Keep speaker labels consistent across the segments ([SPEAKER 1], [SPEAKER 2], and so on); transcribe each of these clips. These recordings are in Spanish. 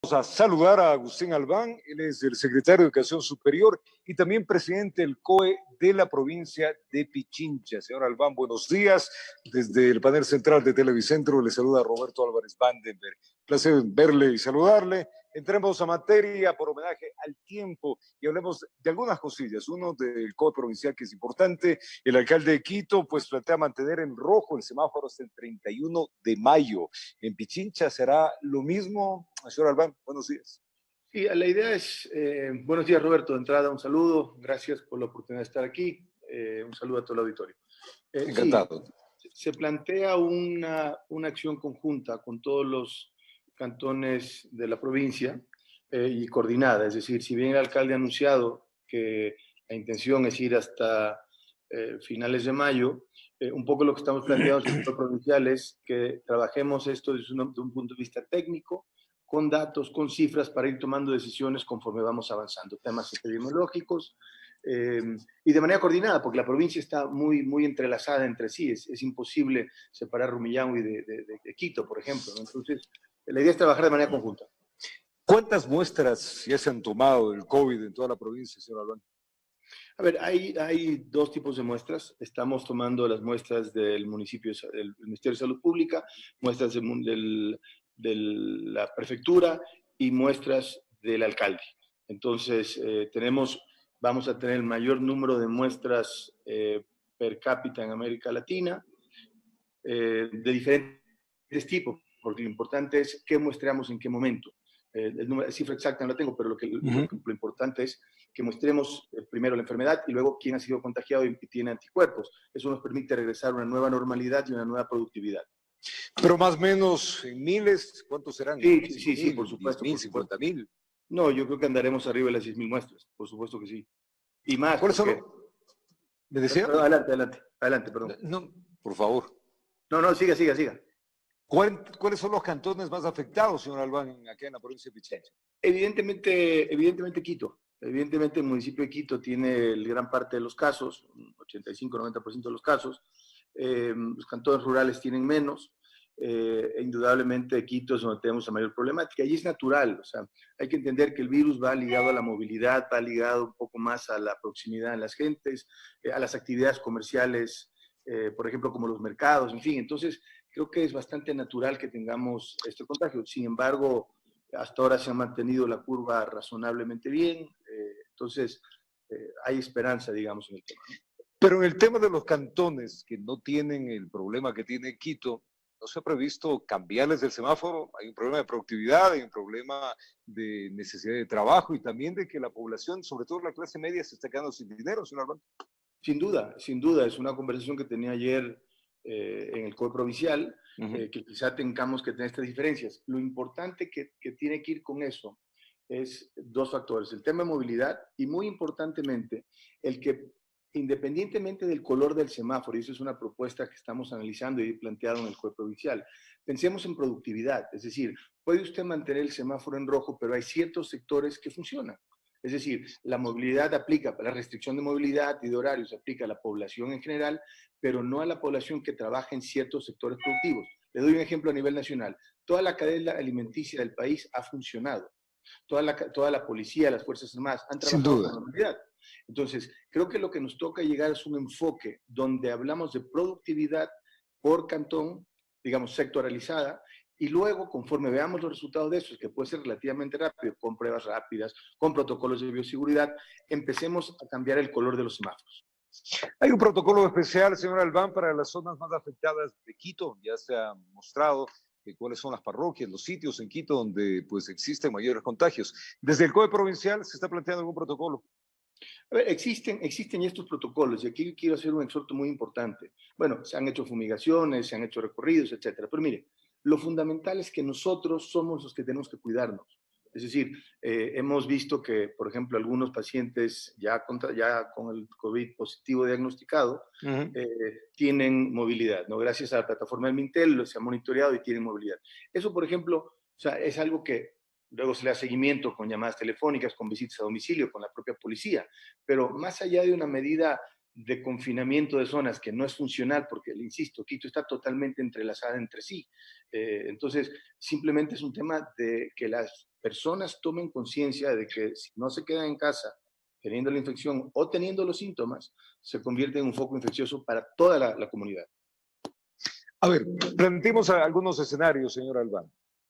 [SPEAKER 1] A saludar a Agustín Albán, él es el secretario de Educación Superior y también presidente del COE de la provincia de Pichincha. Señor Albán, buenos días. Desde el panel central de Televicentro le saluda Roberto Álvarez Vandenberg. Placer verle y saludarle. Entremos a materia por homenaje al tiempo y hablemos de algunas cosillas. Uno del COE provincial que es importante. El alcalde de Quito pues plantea mantener en rojo el semáforo hasta el 31 de mayo. En Pichincha será lo mismo. Señor Albán, buenos días.
[SPEAKER 2] Sí, la idea es, buenos días Roberto, de entrada un saludo, gracias por la oportunidad de estar aquí, un saludo a todo el auditorio.
[SPEAKER 1] Encantado.
[SPEAKER 2] Sí, se plantea una acción conjunta con todos los cantones de la provincia y coordinada, es decir, si bien el alcalde ha anunciado que la intención es ir hasta finales de mayo, un poco lo que estamos planteando en el sector provincial es que trabajemos esto desde un punto de vista técnico, con datos, con cifras, para ir tomando decisiones conforme vamos avanzando, temas epidemiológicos, y de manera coordinada, porque la provincia está muy entrelazada entre sí, es imposible separar Rumiñahui de Quito, por ejemplo, ¿no? Entonces, la idea es trabajar de manera conjunta.
[SPEAKER 1] ¿Cuántas muestras ya se han tomado del COVID en toda la provincia, señor Albán?
[SPEAKER 2] A ver, hay dos tipos de muestras. Estamos tomando las muestras del municipio, del Ministerio de Salud Pública, muestras de la prefectura y muestras del alcalde. Entonces, vamos a tener el mayor número de muestras per cápita en América Latina, de diferentes tipos, porque lo importante es qué muestramos en qué momento. La cifra exacta no la tengo, pero lo importante es que muestremos primero la enfermedad y luego quién ha sido contagiado y tiene anticuerpos. Eso nos permite regresar a una nueva normalidad y una nueva productividad.
[SPEAKER 1] Pero más o menos en miles, ¿cuántos serán?
[SPEAKER 2] Sí, por supuesto.
[SPEAKER 1] 10.000, 50.000.
[SPEAKER 2] No, yo creo que andaremos arriba de las 6.000 muestras, por supuesto que sí. Y más.
[SPEAKER 1] ¿Cuáles son? ¿Me decía?
[SPEAKER 2] Adelante, perdón.
[SPEAKER 1] No, por favor.
[SPEAKER 2] No, siga.
[SPEAKER 1] ¿Cuáles son los cantones más afectados, señor Albán, acá en la provincia de Pichincha?
[SPEAKER 2] Evidentemente Quito. Evidentemente el municipio de Quito tiene gran parte de los casos, 85-90% de los casos. Los cantones rurales tienen menos. Indudablemente Quito es donde tenemos la mayor problemática y es natural. O sea, hay que entender que el virus va ligado a la movilidad, va ligado un poco más a la proximidad en las gentes, a las actividades comerciales, por ejemplo, como los mercados, en fin. Entonces, creo que es bastante natural que tengamos este contagio. Sin embargo, hasta ahora se ha mantenido la curva razonablemente bien. Entonces, hay esperanza, digamos, en el tema, ¿no?
[SPEAKER 1] Pero en el tema de los cantones que no tienen el problema que tiene Quito, ¿no se ha previsto cambiarles el semáforo? Hay un problema de productividad, hay un problema de necesidad de trabajo y también de que la población, sobre todo la clase media, se está quedando sin dinero, señor Albán.
[SPEAKER 2] Sin duda. Es una conversación que tenía ayer en el COE provincial, que quizá tengamos que tener estas diferencias. Lo importante que tiene que ir con eso es dos factores: el tema de movilidad y, muy importantemente, el que, independientemente del color del semáforo, y eso es una propuesta que estamos analizando y planteado en el COE provincial, pensemos en productividad. Es decir, puede usted mantener el semáforo en rojo, pero hay ciertos sectores que funcionan. Es decir, la movilidad aplica, la restricción de movilidad y de horarios aplica a la población en general, pero no a la población que trabaja en ciertos sectores productivos. Le doy un ejemplo a nivel nacional. Toda la cadena alimenticia del país ha funcionado. Toda la policía, las Fuerzas Armadas han trabajado con normalidad. Entonces, creo que lo que nos toca llegar es un enfoque donde hablamos de productividad por cantón, digamos, sectoralizada, y luego, conforme veamos los resultados de eso, que puede ser relativamente rápido, con pruebas rápidas, con protocolos de bioseguridad, empecemos a cambiar el color de los semáforos.
[SPEAKER 1] Hay un protocolo especial, señor Albán, para las zonas más afectadas de Quito. Ya se ha mostrado cuáles son las parroquias, los sitios en Quito donde pues existen mayores contagios. Desde el COE provincial se está planteando algún protocolo.
[SPEAKER 2] A ver, existen estos protocolos, y aquí quiero hacer un exhorto muy importante. Bueno, se han hecho fumigaciones, se han hecho recorridos, etcétera, pero mire, lo fundamental es que nosotros somos los que tenemos que cuidarnos. Es decir, hemos visto que, por ejemplo, algunos pacientes ya con el COVID positivo diagnosticado tienen movilidad, ¿no? Gracias a la plataforma del Mintel se ha monitoreado y tienen movilidad. Eso, por ejemplo, o sea, es algo que luego se le da seguimiento con llamadas telefónicas, con visitas a domicilio, con la propia policía. Pero más allá de una medida de confinamiento de zonas que no es funcional, porque, le insisto, Quito está totalmente entrelazada entre sí. Entonces, simplemente es un tema de que personas tomen conciencia de que si no se quedan en casa teniendo la infección o teniendo los síntomas, se convierte en un foco infeccioso para toda la comunidad.
[SPEAKER 1] A ver, planteemos algunos escenarios, señor Albán.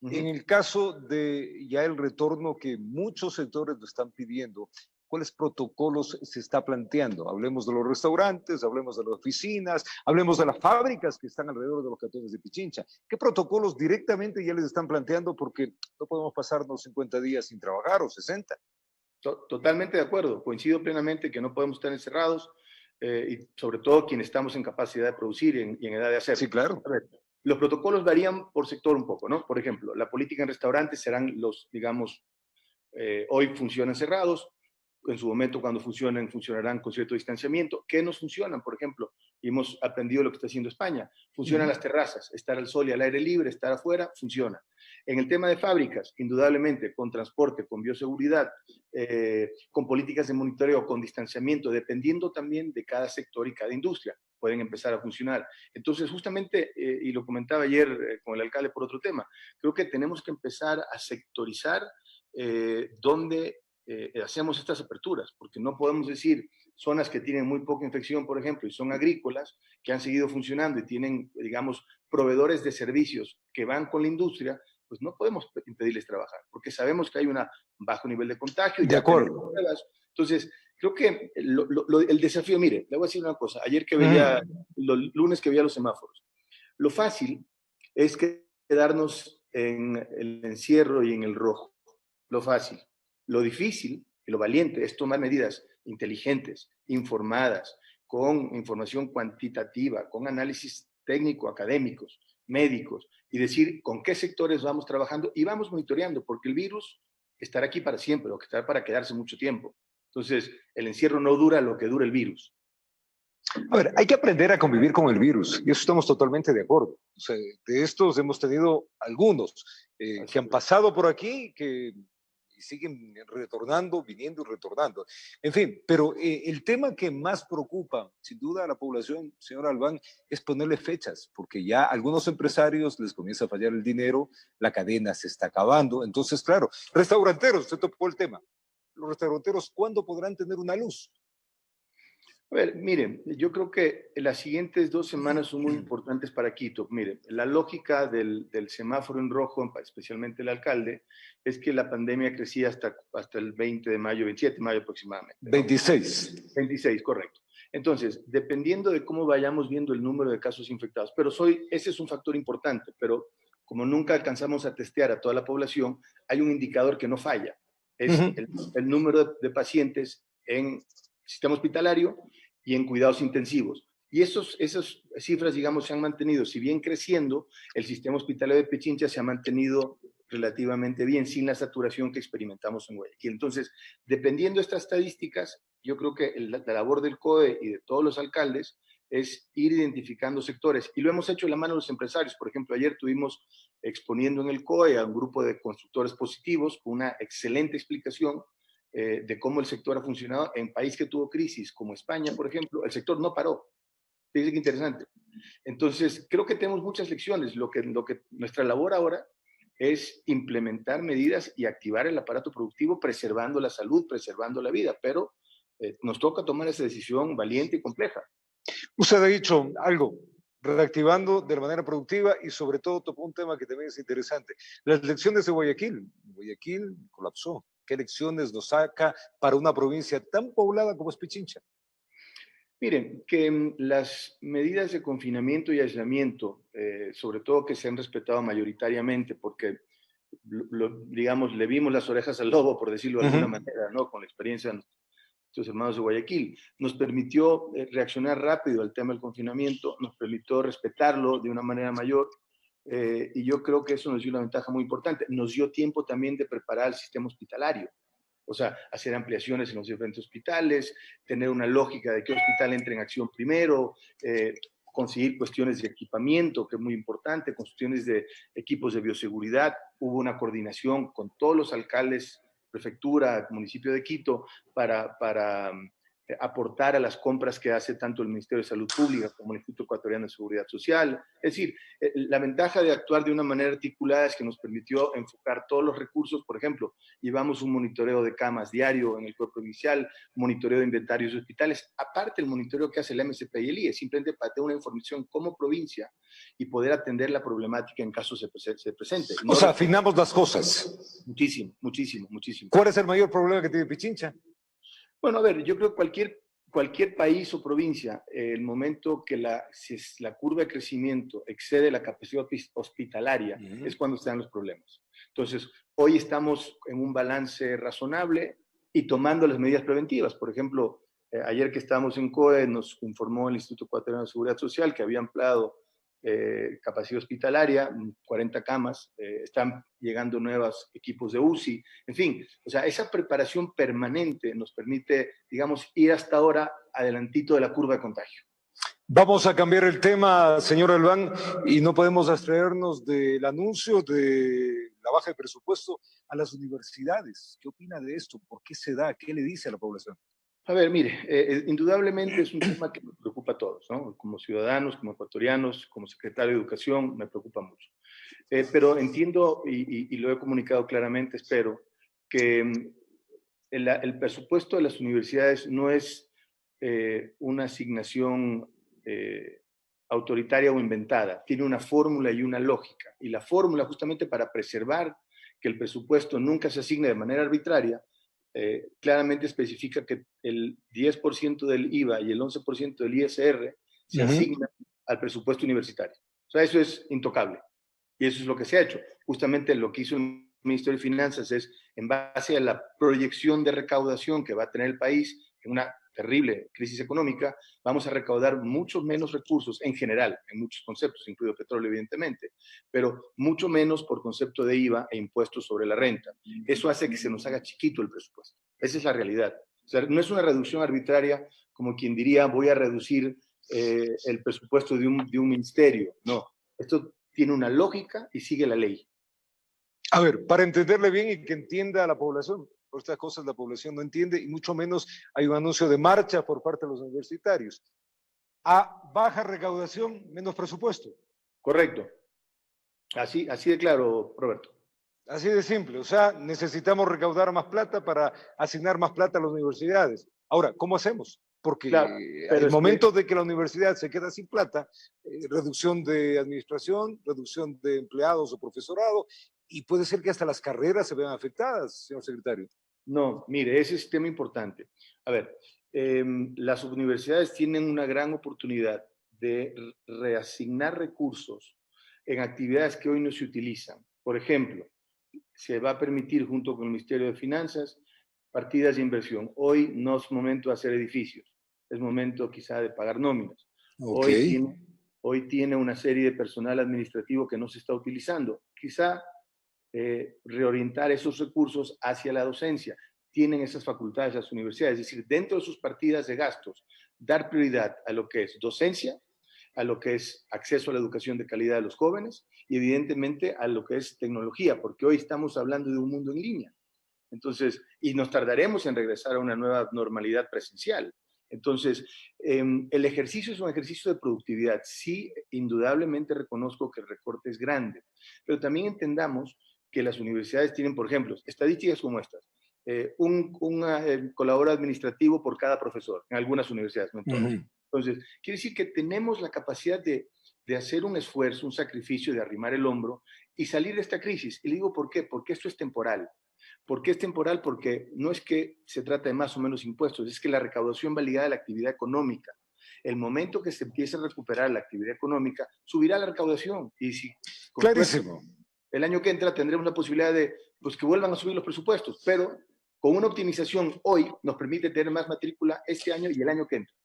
[SPEAKER 1] En
[SPEAKER 2] Ujú.
[SPEAKER 1] el caso de ya el retorno que muchos sectores lo están pidiendo, ¿cuáles protocolos se está planteando? Hablemos de los restaurantes, hablemos de las oficinas, hablemos de las fábricas que están alrededor de los cantones de Pichincha. ¿Qué protocolos directamente ya les están planteando? Porque no podemos pasarnos 50 días sin trabajar o 60.
[SPEAKER 2] Totalmente de acuerdo, coincido plenamente que no podemos estar encerrados y sobre todo quienes estamos en capacidad de producir y en edad de hacerlo.
[SPEAKER 1] Sí, claro.
[SPEAKER 2] A ver, los protocolos varían por sector un poco, ¿no? Por ejemplo, la política en restaurantes serán los, digamos, hoy funcionan cerrados, en su momento cuando funcionen, funcionarán con cierto distanciamiento. ¿Qué nos funcionan? Por ejemplo, y hemos aprendido lo que está haciendo España. Funcionan las terrazas, estar al sol y al aire libre, estar afuera, funciona. En el tema de fábricas, indudablemente, con transporte, con bioseguridad, con políticas de monitoreo, con distanciamiento, dependiendo también de cada sector y cada industria, pueden empezar a funcionar. Entonces, justamente, y lo comentaba ayer con el alcalde por otro tema, creo que tenemos que empezar a sectorizar dónde hacemos estas aperturas, porque no podemos decir zonas que tienen muy poca infección, por ejemplo, y son agrícolas, que han seguido funcionando y tienen, digamos, proveedores de servicios que van con la industria, pues no podemos impedirles trabajar, porque sabemos que hay un bajo nivel de contagio y
[SPEAKER 1] De
[SPEAKER 2] ya tenemos
[SPEAKER 1] acuerdo.
[SPEAKER 2] pruebas. Entonces, creo que el desafío, mire, le voy a decir una cosa, ayer que veía,
[SPEAKER 1] Mm.
[SPEAKER 2] los lunes que veía los semáforos, lo fácil es quedarnos en el encierro y en el rojo, lo fácil. Lo difícil y lo valiente es tomar medidas inteligentes, informadas, con información cuantitativa, con análisis técnico, académicos, médicos, y decir con qué sectores vamos trabajando y vamos monitoreando, porque el virus estará aquí para siempre, o estará para quedarse mucho tiempo. Entonces, el encierro no dura lo que dura el virus.
[SPEAKER 1] A ver, hay que aprender a convivir con el virus y eso estamos totalmente de acuerdo. O sea, de estos hemos tenido algunos que
[SPEAKER 2] Así
[SPEAKER 1] han
[SPEAKER 2] es.
[SPEAKER 1] pasado por aquí, que siguen retornando, viniendo y retornando. En fin, pero el tema que más preocupa, sin duda, a la población, señor Albán, es ponerle fechas, porque ya a algunos empresarios les comienza a fallar el dinero, la cadena se está acabando. Entonces, claro, restauranteros, usted tocó el tema. Los restauranteros, ¿cuándo podrán tener una luz?
[SPEAKER 2] A ver, miren, yo creo que las siguientes 2 semanas son muy importantes para Quito. Miren, la lógica del semáforo en rojo, especialmente el alcalde, es que la pandemia crecía hasta el 20 de mayo, 27 de mayo aproximadamente, ¿no?
[SPEAKER 1] 26.
[SPEAKER 2] 26, correcto. Entonces, dependiendo de cómo vayamos viendo el número de casos infectados, pero ese es un factor importante, pero como nunca alcanzamos a testear a toda la población, hay un indicador que no falla, es el número de pacientes en sistema hospitalario y en cuidados intensivos. Y esas cifras, digamos, se han mantenido, si bien creciendo, el sistema hospitalario de Pichincha se ha mantenido relativamente bien, sin la saturación que experimentamos en Guayaquil. Entonces, dependiendo de estas estadísticas, yo creo que la labor del COE y de todos los alcaldes es ir identificando sectores. Y lo hemos hecho en la mano de los empresarios. Por ejemplo, ayer tuvimos exponiendo en el COE a un grupo de constructores positivos con una excelente explicación de cómo el sector ha funcionado en país que tuvo crisis, como España, por ejemplo. El sector no paró. Fíjense qué interesante. Entonces, creo que tenemos muchas lecciones. Lo que nuestra labor ahora es implementar medidas y activar el aparato productivo, preservando la salud, preservando la vida, pero nos toca tomar esa decisión valiente y compleja.
[SPEAKER 1] Usted ha dicho algo, reactivando de la manera productiva y sobre todo tocó un tema que también es interesante, las lecciones de Guayaquil. Guayaquil colapsó. ¿Qué lecciones nos saca para una provincia tan poblada como es Pichincha?
[SPEAKER 2] Miren, que las medidas de confinamiento y aislamiento, sobre todo que se han respetado mayoritariamente, porque, digamos, le vimos las orejas al lobo, por decirlo de alguna manera, ¿no? Con la experiencia de nuestros hermanos de Guayaquil, nos permitió reaccionar rápido al tema del confinamiento, nos permitió respetarlo de una manera mayor, y yo creo que eso nos dio una ventaja muy importante. Nos dio tiempo también de preparar el sistema hospitalario. O sea, hacer ampliaciones en los diferentes hospitales, tener una lógica de qué hospital entra en acción primero, conseguir cuestiones de equipamiento, que es muy importante, cuestiones de equipos de bioseguridad. Hubo una coordinación con todos los alcaldes, prefectura, municipio de Quito, para aportar a las compras que hace tanto el Ministerio de Salud Pública como el Instituto Ecuatoriano de Seguridad Social. Es decir, la ventaja de actuar de una manera articulada es que nos permitió enfocar todos los recursos. Por ejemplo, llevamos un monitoreo de camas diario en el cuerpo provincial, monitoreo de inventarios de hospitales, aparte el monitoreo que hace el MSP y el IE, simplemente para tener una información como provincia y poder atender la problemática en caso se presente.
[SPEAKER 1] O sea, afinamos las cosas.
[SPEAKER 2] Muchísimo, muchísimo, muchísimo.
[SPEAKER 1] ¿Cuál es el mayor problema que tiene Pichincha?
[SPEAKER 2] Bueno, a ver, yo creo que cualquier país o provincia, el momento que si la curva de crecimiento excede la capacidad hospitalaria, es cuando están los problemas. Entonces, hoy estamos en un balance razonable y tomando las medidas preventivas. Por ejemplo, ayer que estábamos en COE, nos informó el Instituto Ecuatoriano de Seguridad Social que había ampliado capacidad hospitalaria, 40 camas, están llegando nuevos equipos de UCI, en fin, o sea, esa preparación permanente nos permite, digamos, ir hasta ahora adelantito de la curva de contagio.
[SPEAKER 1] Vamos a cambiar el tema, señor Albán, y no podemos abstraernos del anuncio de la baja de presupuesto a las universidades. ¿Qué opina de esto? ¿Por qué se da? ¿Qué le dice a la población?
[SPEAKER 2] A ver, mire, indudablemente es un tema que nos preocupa a todos, ¿no? Como ciudadanos, como ecuatorianos, como secretario de Educación, me preocupa mucho. Pero entiendo y lo he comunicado claramente, espero, que el presupuesto de las universidades no es una asignación autoritaria o inventada, tiene una fórmula y una lógica. Y la fórmula, justamente para preservar que el presupuesto nunca se asigne de manera arbitraria, claramente especifica que el 10% del IVA y el 11% del ISR se asignan al presupuesto universitario. O sea, eso es intocable. Y eso es lo que se ha hecho. Justamente lo que hizo el Ministerio de Finanzas es, en base a la proyección de recaudación que va a tener el país en una terrible crisis económica, vamos a recaudar mucho menos recursos en general, en muchos conceptos, incluido petróleo, evidentemente, pero mucho menos por concepto de IVA e impuestos sobre la renta. Eso hace que se nos haga chiquito el presupuesto. Esa es la realidad. O sea, no es una reducción arbitraria como quien diría voy a reducir el presupuesto de un ministerio. No, esto tiene una lógica y sigue la ley.
[SPEAKER 1] A ver, para entenderle bien y que entienda a la población, por estas cosas la población no entiende y mucho menos hay un anuncio de marcha por parte de los universitarios. A baja recaudación, menos presupuesto.
[SPEAKER 2] Correcto. Así de claro, Roberto.
[SPEAKER 1] Así de simple. O sea, necesitamos recaudar más plata para asignar más plata a las universidades. Ahora, ¿cómo hacemos? Porque
[SPEAKER 2] claro,
[SPEAKER 1] el momento de que la universidad se queda sin plata, reducción de administración, reducción de empleados o profesorado, y puede ser que hasta las carreras se vean afectadas, señor secretario.
[SPEAKER 2] No, mire, ese es un tema importante. A ver, las universidades tienen una gran oportunidad de reasignar recursos en actividades que hoy no se utilizan. Por ejemplo, se va a permitir junto con el Ministerio de Finanzas partidas de inversión. Hoy no es momento de hacer edificios, es momento quizá de pagar nóminas.
[SPEAKER 1] Okay.
[SPEAKER 2] Hoy tiene una serie de personal administrativo que no se está utilizando. Quizá reorientar esos recursos hacia la docencia. Tienen esas facultades las universidades, es decir, dentro de sus partidas de gastos, dar prioridad a lo que es docencia, a lo que es acceso a la educación de calidad de los jóvenes y evidentemente a lo que es tecnología, porque hoy estamos hablando de un mundo en línea. Entonces, y nos tardaremos en regresar a una nueva normalidad presencial. Entonces, el ejercicio es un ejercicio de productividad. Sí, indudablemente reconozco que el recorte es grande, pero también entendamos que las universidades tienen, por ejemplo, estadísticas como estas, un colaborador administrativo por cada profesor, en algunas universidades, no en todas. Entonces, quiere decir que tenemos la capacidad de hacer un esfuerzo, un sacrificio, de arrimar el hombro y salir de esta crisis. Y le digo, ¿por qué? Porque esto es temporal. ¿Por qué es temporal? Porque no es que se trata de más o menos impuestos, es que la recaudación va ligada a la actividad económica. El momento que se empiece a recuperar la actividad económica, subirá la recaudación. Y si
[SPEAKER 1] clarísimo.
[SPEAKER 2] El año que entra tendremos la posibilidad de que vuelvan a subir los presupuestos, pero con una optimización hoy nos permite tener más matrícula este año y el año que entra.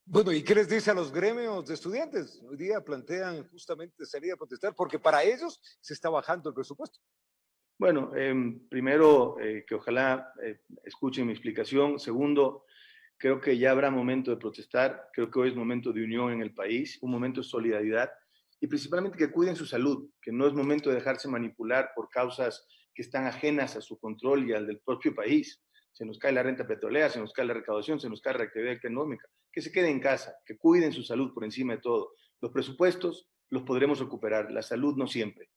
[SPEAKER 1] Bueno, ¿y qué les dice a los gremios de estudiantes? Hoy día plantean justamente salir a protestar porque para ellos se está bajando el presupuesto.
[SPEAKER 2] Bueno, primero, que ojalá escuchen mi explicación. Segundo, creo que ya habrá momento de protestar. Creo que hoy es momento de unión en el país, un momento de solidaridad y principalmente que cuiden su salud, que no es momento de dejarse manipular por causas que están ajenas a su control y al del propio país. se nos cae la renta petrolera, se nos cae la recaudación, se nos cae la actividad económica, que se queden en casa, que cuiden su salud por encima de todo. Los presupuestos los podremos recuperar, la salud no siempre.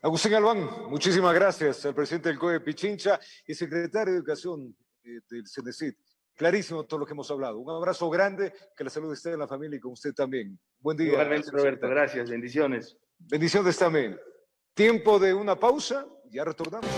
[SPEAKER 1] Agustín Albán, muchísimas gracias al presidente del COE de Pichincha y secretario de Educación del CENESID. Clarísimo todo lo que hemos hablado. Un abrazo grande, que la salud esté en la familia y con usted también. Buen día.
[SPEAKER 2] Igualmente, Roberto, gracias, bendiciones.
[SPEAKER 1] Bendiciones también. Tiempo de una pausa, ya retornamos.